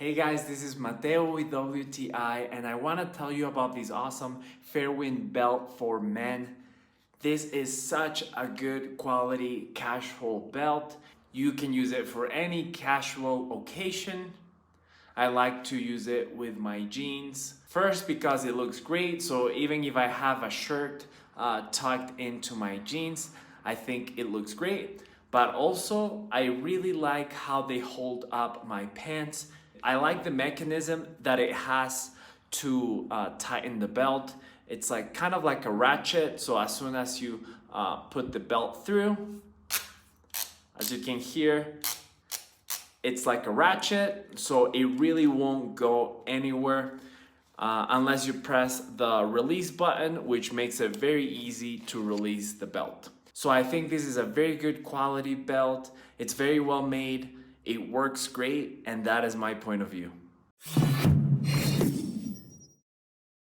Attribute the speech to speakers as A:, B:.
A: Hey guys, this is Mateo with WTI and I want to tell you about this awesome FAIRWIN belt for men. This is such a good quality casual belt. You can use it for any casual occasion. I like to use it with my jeans. First, because it looks great, so even if I have a shirt tucked into my jeans, I think it looks great. But also, I really like how they hold up my pants. I like the mechanism that it has to tighten the belt. It's like kind of like a ratchet, so as soon as you put the belt through, as you can hear, it's like a ratchet, so it really won't go anywhere unless you press the release button, which makes it very easy to release the belt. So I think this is a very good quality belt. It's very well made. It works great, and that is my point of view.